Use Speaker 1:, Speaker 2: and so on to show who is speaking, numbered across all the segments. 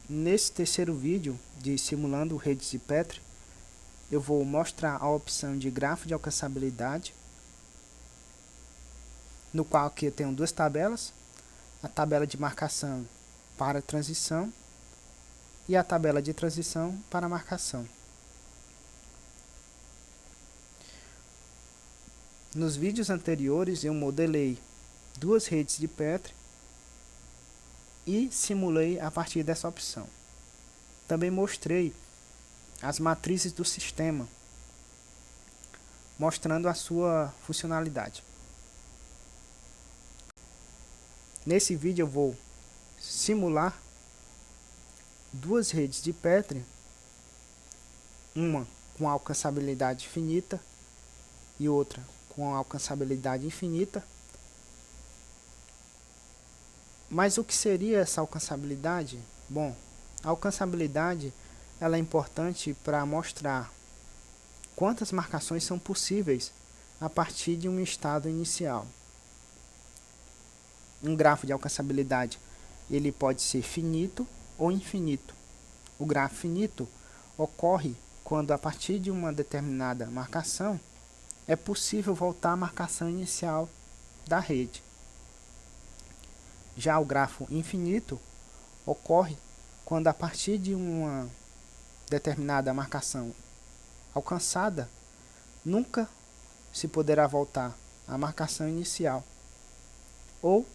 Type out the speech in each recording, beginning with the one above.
Speaker 1: Nesse terceiro vídeo de simulando redes de Petri, eu vou mostrar a opção de grafo de alcançabilidade, no qual aqui eu tenho duas tabelas, a tabela de marcação para transição e a tabela de transição para marcação. Nos vídeos anteriores eu modelei duas redes de Petri e simulei a partir dessa opção. Também mostrei as matrizes do sistema, mostrando a sua funcionalidade. Nesse vídeo eu vou simular duas redes de Petri, uma com alcançabilidade finita e outra com alcançabilidade infinita. Mas o que seria essa alcançabilidade? Bom, a alcançabilidade ela é importante para mostrar quantas marcações são possíveis a partir de um estado inicial. Um grafo de alcançabilidade ele pode ser finito ou infinito. O grafo finito ocorre quando a partir de uma determinada marcação é possível voltar à marcação inicial da rede. Já o grafo infinito ocorre quando a partir de uma determinada marcação alcançada nunca se poderá voltar à marcação inicial. Ou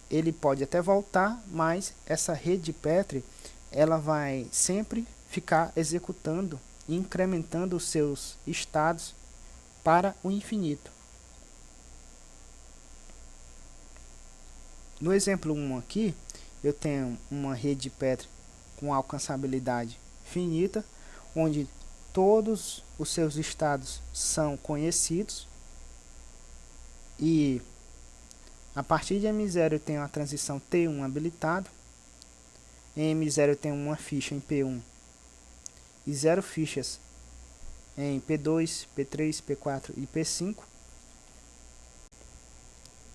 Speaker 1: ele pode até voltar, mas essa rede de Petri ela vai sempre ficar executando e incrementando os seus estados para o infinito. No exemplo 1 aqui, eu tenho uma rede de Petri com alcançabilidade finita, onde todos os seus estados são conhecidos, e a partir de M0 eu tenho a transição T1 habilitada. Em M0 eu tenho uma ficha em P1 e 0 fichas em P2, P3, P4 e P5.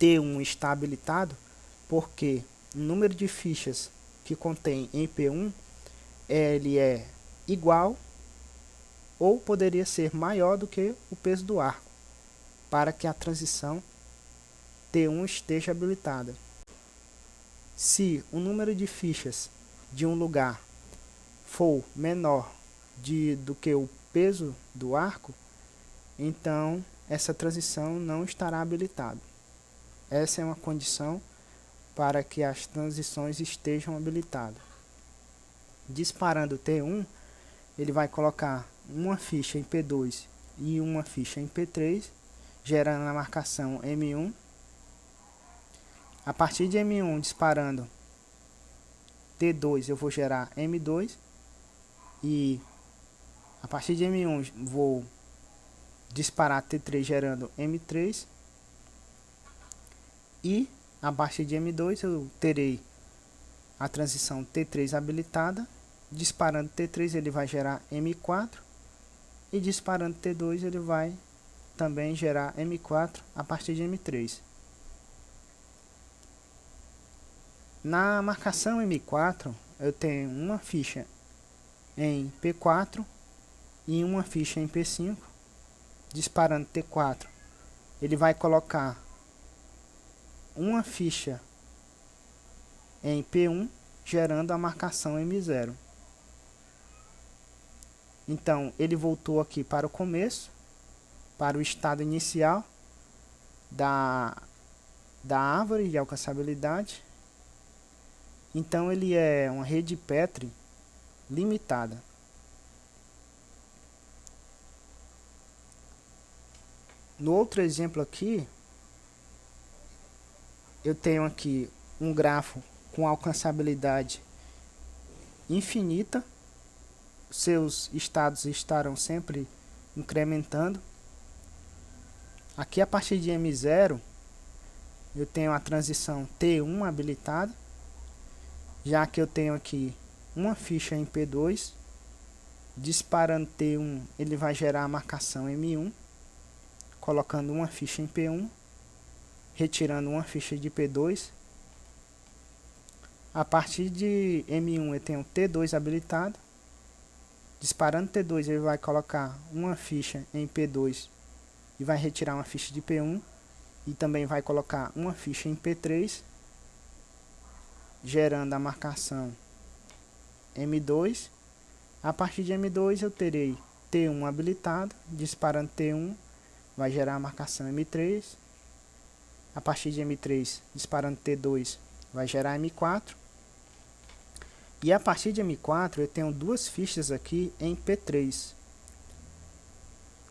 Speaker 1: T1 está habilitado porque o número de fichas que contém em P1 ele é igual ou poderia ser maior do que o peso do arco, para que a transição T1 esteja habilitada. Se o número de fichas de um lugar for menor do que o peso do arco, então essa transição não estará habilitada. Essa é uma condição para que as transições estejam habilitadas. Disparando T1, ele vai colocar uma ficha em P2 e uma ficha em P3, gerando a marcação M1. A partir de M1 disparando T2, eu vou gerar M2, e a partir de M1 vou disparar T3 gerando M3, e a partir de M2 eu terei a transição T3 habilitada. Disparando T3 ele vai gerar M4, e disparando T2 ele vai também gerar M4 a partir de M3. Na marcação M4 eu tenho uma ficha em P4 e uma ficha em P5. Disparando T4 ele vai colocar uma ficha em P1, gerando a marcação M0. Então ele voltou aqui para o começo, para o estado inicial da árvore de alcançabilidade. Então ele é uma rede Petri limitada. No outro exemplo aqui, eu tenho aqui um grafo com alcançabilidade infinita. Seus estados estarão sempre incrementando. Aqui a partir de M0 eu tenho a transição T1 habilitada, já que eu tenho aqui uma ficha em P2. Disparando T1 ele vai gerar a marcação M1, colocando uma ficha em P1, retirando uma ficha de P2. A partir de M1 eu tenho T2 habilitado. Disparando T2 ele vai colocar uma ficha em P2 e vai retirar uma ficha de P1. E também vai colocar uma ficha em P3, gerando a marcação M2. A partir de M2 eu terei T1 habilitado. Disparando T1 vai gerar a marcação M3. A partir de M3, disparando T2 vai gerar M4. E a partir de M4 eu tenho duas fichas aqui em P3.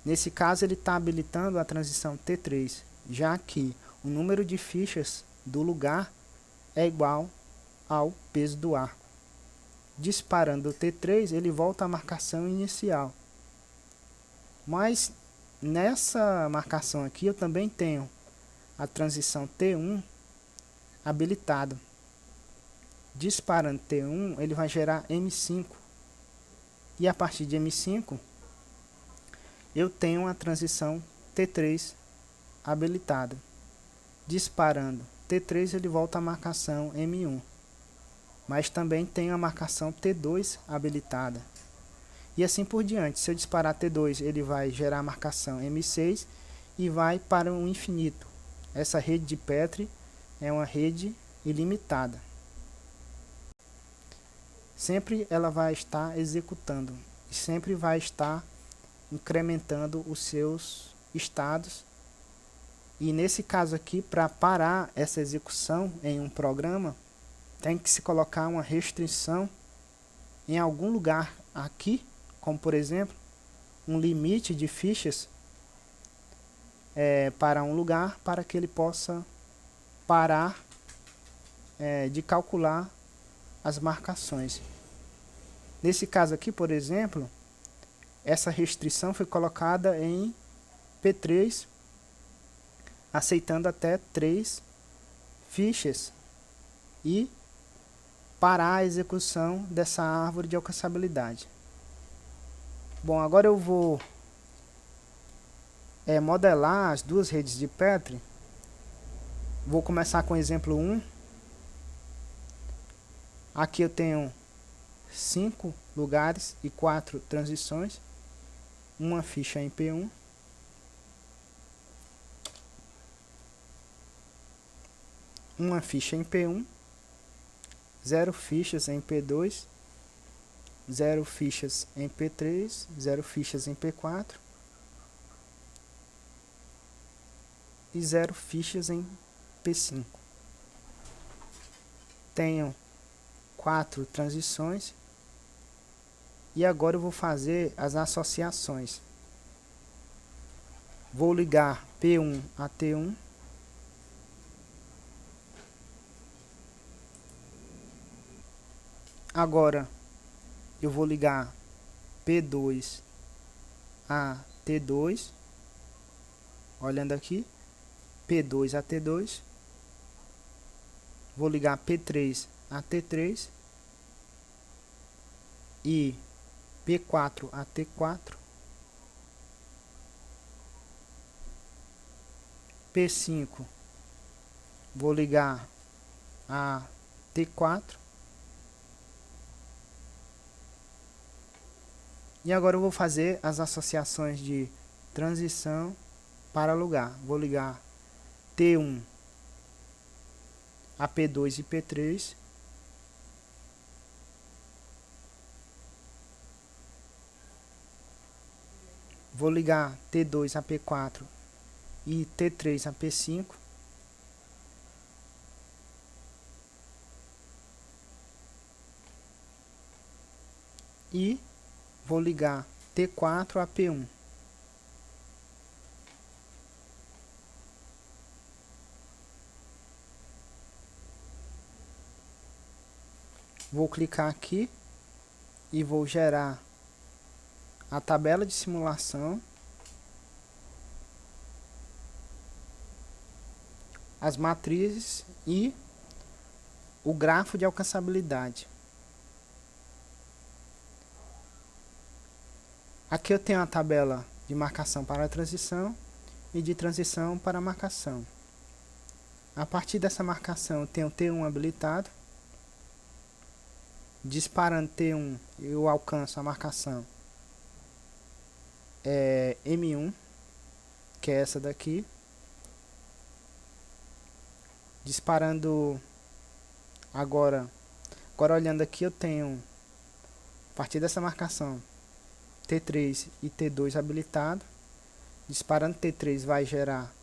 Speaker 1: Nesse caso ele está habilitando a transição T3, já que o número de fichas do lugar é igual ao peso do arco. Disparando o T3 ele volta à marcação inicial. Mas nessa marcação aqui eu também tenho a transição T1 habilitada. Disparando T1 ele vai gerar M5. E a partir de M5 eu tenho a transição T3 habilitada. Disparando T3 ele volta à marcação M1. Mas também tenho a marcação T2 habilitada. E assim por diante. Se eu disparar T2 ele vai gerar a marcação M6 e vai para o infinito. Essa rede de Petri é uma rede ilimitada. Sempre ela vai estar executando e sempre vai estar incrementando os seus estados. E nesse caso aqui, para parar essa execução em um programa, tem que se colocar uma restrição em algum lugar aqui, como por exemplo, um limite de fichas para um lugar, para que ele possa parar de calcular as marcações. Nesse caso aqui, por exemplo, essa restrição foi colocada em P3, aceitando até 3 fichas e parar a execução dessa árvore de alcançabilidade. Bom, agora eu vou modelar as duas redes de Petri. Vou começar com o exemplo 1. Aqui eu tenho 5 lugares e 4 transições. Uma ficha em P1. Uma ficha em P1. 0 fichas em P2. 0 fichas em P3. 0 fichas em P4. E 0 fichas em P5. Tenho 4 transições. E agora eu vou fazer as associações. Vou ligar P1 a T1. Agora eu vou ligar P2 a T2. Olhando aqui, P2 a T2. Vou ligar P3 a T3 e P4 a T4. P5 vou ligar a T4. E agora eu vou fazer as associações de transição para lugar. Vou ligar T1 a P2 e P3. Vou ligar T2 a P4 e T3 a P5. E vou ligar T4 a P1. Vou clicar aqui e vou gerar a tabela de simulação, as matrizes e o grafo de alcançabilidade. Aqui eu tenho a tabela de marcação para a transição e de transição para a marcação. A partir dessa marcação eu tenho T1 habilitado. Disparando T1, eu alcanço a marcação M1, que é essa daqui. Disparando agora olhando aqui, eu tenho, a partir dessa marcação, T3 e T2 habilitado. Disparando T3 vai gerar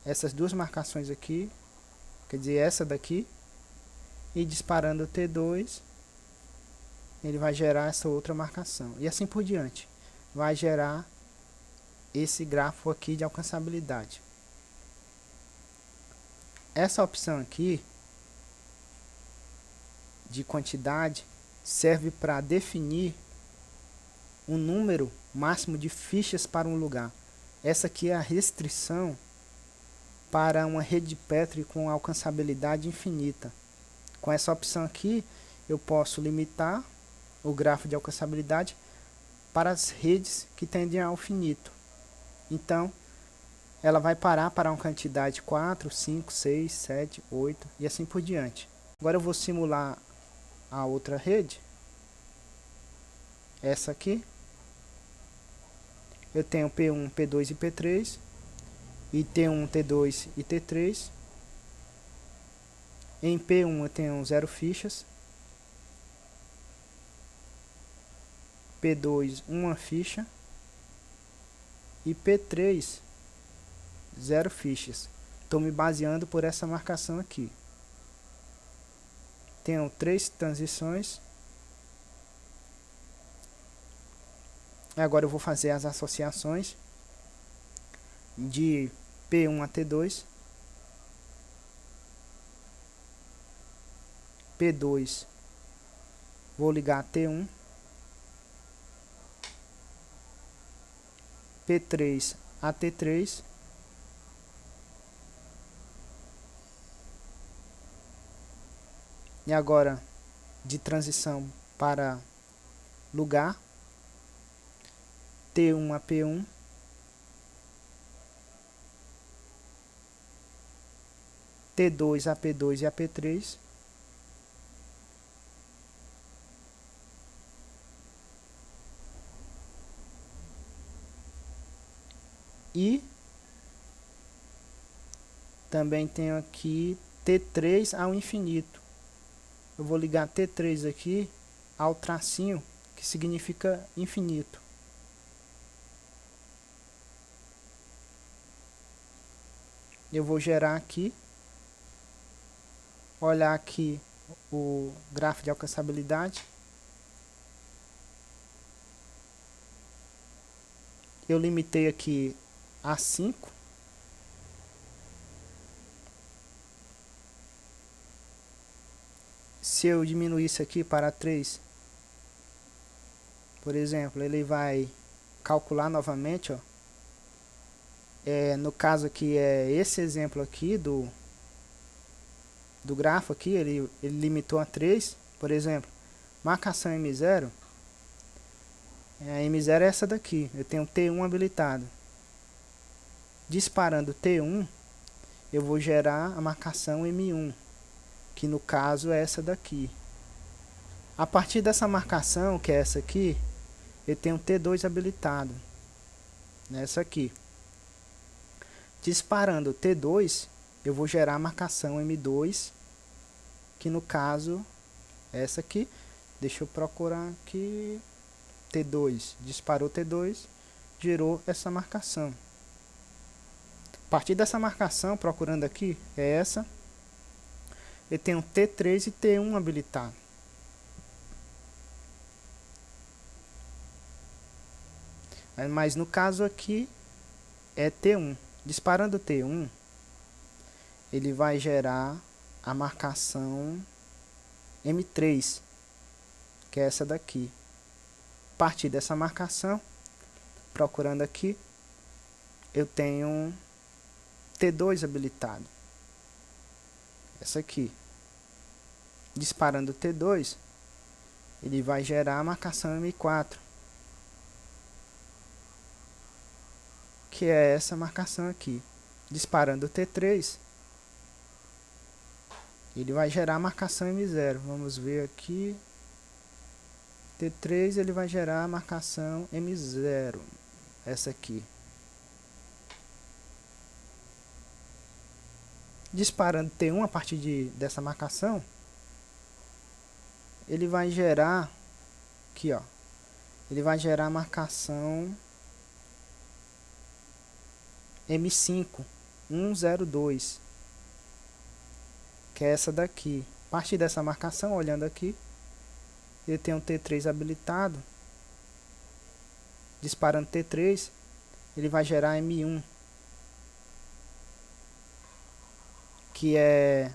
Speaker 1: essas duas marcações aqui, quer dizer, essa daqui. E disparando T2, ele vai gerar essa outra marcação. E assim por diante. Vai gerar esse grafo aqui de alcançabilidade. Essa opção aqui de quantidade serve para definir um número máximo de fichas para um lugar. Essa aqui é a restrição para uma rede de Petri com alcançabilidade infinita. Com essa opção aqui, eu posso limitar o grafo de alcançabilidade para as redes que tendem ao finito. Então, ela vai parar para uma quantidade 4, 5, 6, 7, 8 e assim por diante. Agora eu vou simular a outra rede. Essa aqui. Eu tenho P1, P2 e P3. E T1, T2 e T3. Em P1 eu tenho 0 fichas. P2, 1 ficha. E P3, 0 fichas. Estou me baseando por essa marcação aqui. Tenho 3 transições. Agora eu vou fazer as associações de P1 a T2. P2, vou ligar T1. P3 a T3. E agora, de transição para lugar, T1 a P1. T2 a P2 e a P3. E também tenho aqui T3 ao infinito. Eu vou ligar T3 aqui ao tracinho, que significa infinito. Eu vou gerar aqui, olhar aqui o gráfico de alcançabilidade. Eu limitei aqui a 5. Se eu diminuir isso aqui para 3, por exemplo, ele vai calcular novamente, ó. No caso aqui é esse exemplo aqui do grafo aqui, ele limitou a 3, por exemplo, marcação M0, a M0 é essa daqui, eu tenho T1 habilitado. Disparando T1, eu vou gerar a marcação M1, que no caso é essa daqui. A partir dessa marcação, que é essa aqui, eu tenho T2 habilitado, nessa aqui. Disparando T2, eu vou gerar a marcação M2, que no caso é essa aqui. Deixa eu procurar aqui. T2, disparou T2, gerou essa marcação. A partir dessa marcação, procurando aqui, é essa. Eu tenho T3 e T1 habilitado. Mas no caso aqui é T1. Disparando T1, ele vai gerar a marcação M3, que é essa daqui. A partir dessa marcação, procurando aqui, eu tenho T2 habilitado. Essa aqui. Disparando T2, ele vai gerar a marcação M4, que é essa marcação aqui. Disparando T3, ele vai gerar a marcação M0. Vamos ver aqui. T3 ele vai gerar a marcação M0. Essa aqui. Disparando T1 a partir dessa marcação, ele vai gerar aqui, ó. Ele vai gerar a marcação M5 102, que é essa daqui. A partir dessa marcação, olhando aqui, ele tem um T3 habilitado. Disparando T3, ele vai gerar M1, que é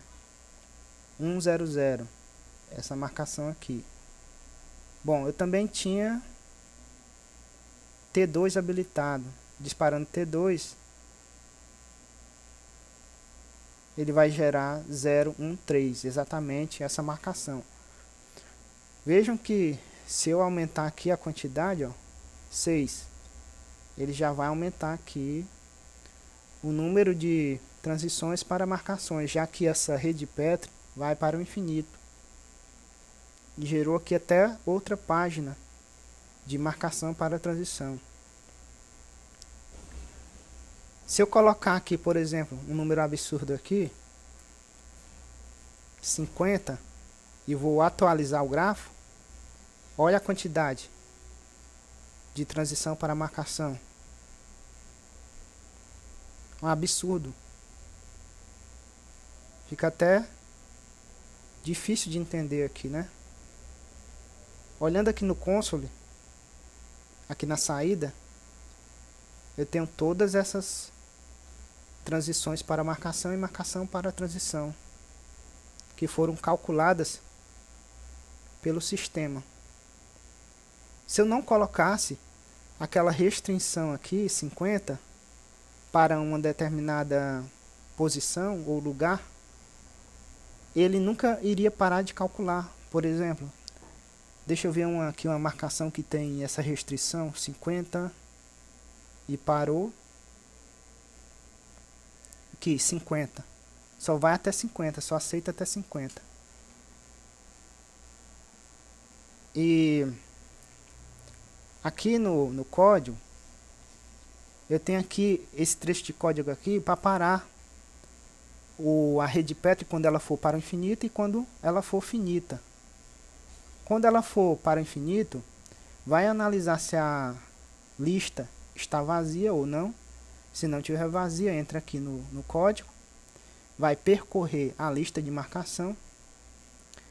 Speaker 1: 100, essa marcação aqui. Bom, eu também tinha T2 habilitado. Disparando T2, ele vai gerar 013, exatamente essa marcação. Vejam que se eu aumentar aqui a quantidade, ó, 6, ele já vai aumentar aqui o número de transições para marcações, já que essa rede Petri vai para o infinito. E gerou aqui até outra página de marcação para a transição. Se eu colocar aqui, por exemplo, um número absurdo aqui, 50, e vou atualizar o grafo, olha a quantidade de transição para marcação. Um absurdo. Fica até difícil de entender aqui, né? Olhando aqui no console, aqui na saída, eu tenho todas essas transições para marcação e marcação para transição, que foram calculadas pelo sistema. Se eu não colocasse aquela restrição aqui, 50, para uma determinada posição ou lugar, ele nunca iria parar de calcular. Por exemplo, deixa eu ver aqui uma marcação que tem essa restrição, 50, e parou. Aqui, 50. Só vai até 50, só aceita até 50. E aqui no código, eu tenho aqui esse trecho de código aqui para parar a rede Petri quando ela for para o infinito e quando ela for finita. Quando ela for para o infinito, vai analisar se a lista está vazia ou não. Se não tiver vazia, entra aqui no código, vai percorrer a lista de marcação,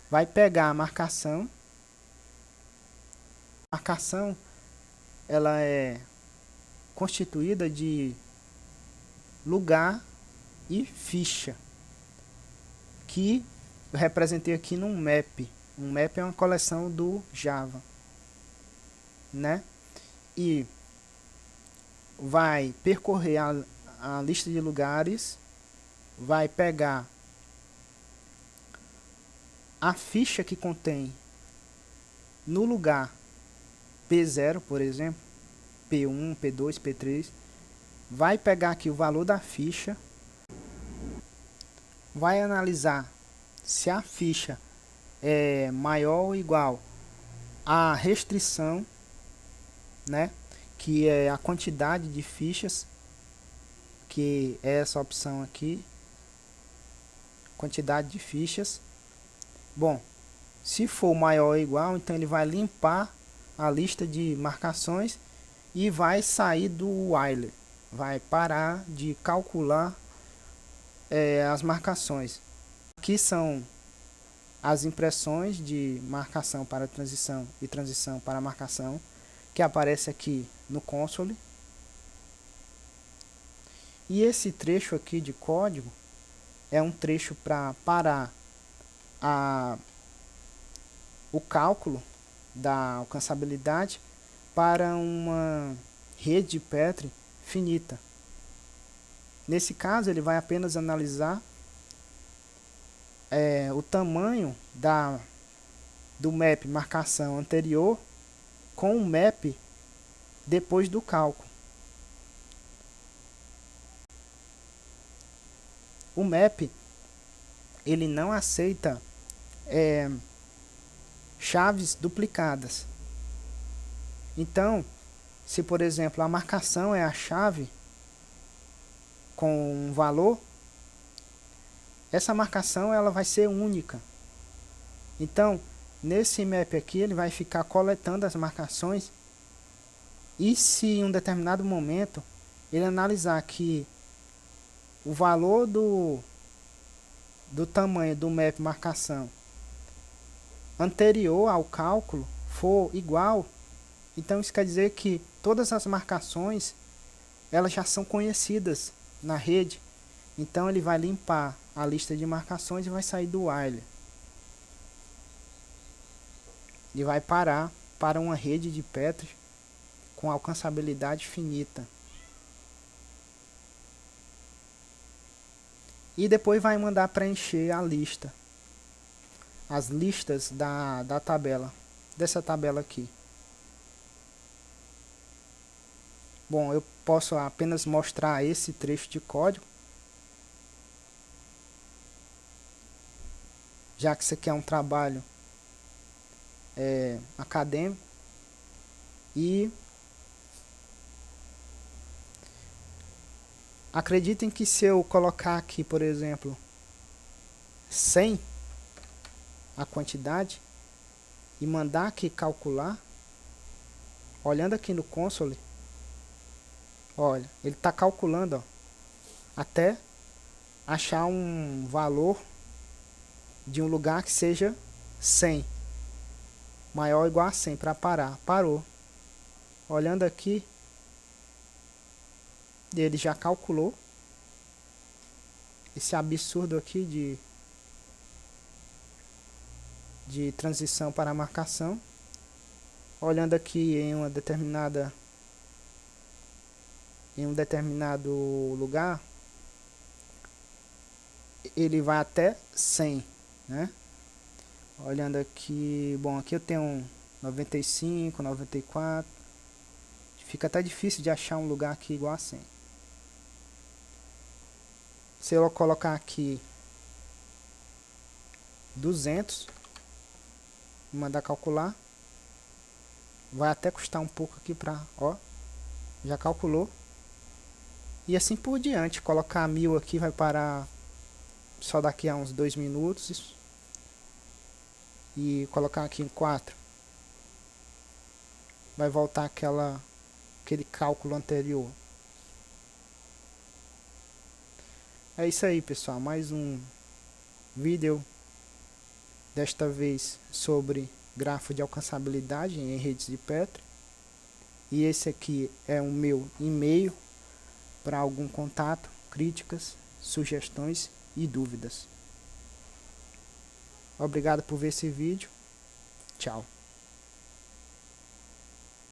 Speaker 1: vai pegar a marcação. A marcação, ela é constituída de lugar e ficha, que eu representei aqui num map. Um map é uma coleção do Java, né? E vai percorrer a lista de lugares, vai pegar a ficha que contém no lugar P0, por exemplo, P1, P2, P3, vai pegar aqui o valor da ficha, vai analisar se a ficha é maior ou igual à restrição, né, que é a quantidade de fichas, que é essa opção aqui, quantidade de fichas. Bom, se for maior ou igual, então ele vai limpar a lista de marcações e vai sair do while, vai parar de calcular as marcações. Aqui são as impressões de marcação para transição e transição para marcação, que aparece aqui no console. E esse trecho aqui de código é um trecho para parar o cálculo da alcançabilidade para uma rede Petri finita. Nesse caso, ele vai apenas analisar o tamanho do map marcação anterior com o map depois do cálculo. O map ele não aceita chaves duplicadas. Então, se por exemplo a marcação é a chave com um valor, essa marcação ela vai ser única. Então, nesse map aqui ele vai ficar coletando as marcações, e se em um determinado momento ele analisar que o valor do tamanho do map marcação anterior ao cálculo for igual, então isso quer dizer que todas as marcações elas já são conhecidas na rede. Então ele vai limpar a lista de marcações e vai sair do while. E vai parar para uma rede de Petri com alcançabilidade finita. E depois vai mandar preencher a lista. As listas da tabela. Dessa tabela aqui. Bom, eu posso apenas mostrar esse trecho de código, já que isso aqui é um trabalho acadêmico. E acreditem que se eu colocar aqui, por exemplo, 100 a quantidade e mandar aqui calcular, olhando aqui no console, olha, ele está calculando, ó, até achar um valor de um lugar que seja 100, maior ou igual a 100, para parar. Parou. Olhando aqui, ele já calculou esse absurdo aqui de transição para a marcação. Olhando aqui em um determinado lugar, ele vai até 100, né? Olhando aqui, bom, aqui eu tenho 95, 94. Fica até difícil de achar um lugar aqui igual a 100. Se eu colocar aqui 200 e mandar calcular, vai até custar um pouco aqui para, ó, já calculou. E assim por diante. Colocar 1000 aqui vai parar só daqui a uns 2 minutos. E colocar aqui em 4, vai voltar aquele cálculo anterior. É isso aí, pessoal, mais um vídeo, desta vez sobre grafo de alcançabilidade em redes de Petri. E esse aqui é o meu e-mail para algum contato, críticas, sugestões e dúvidas. Obrigado por ver esse vídeo. Tchau.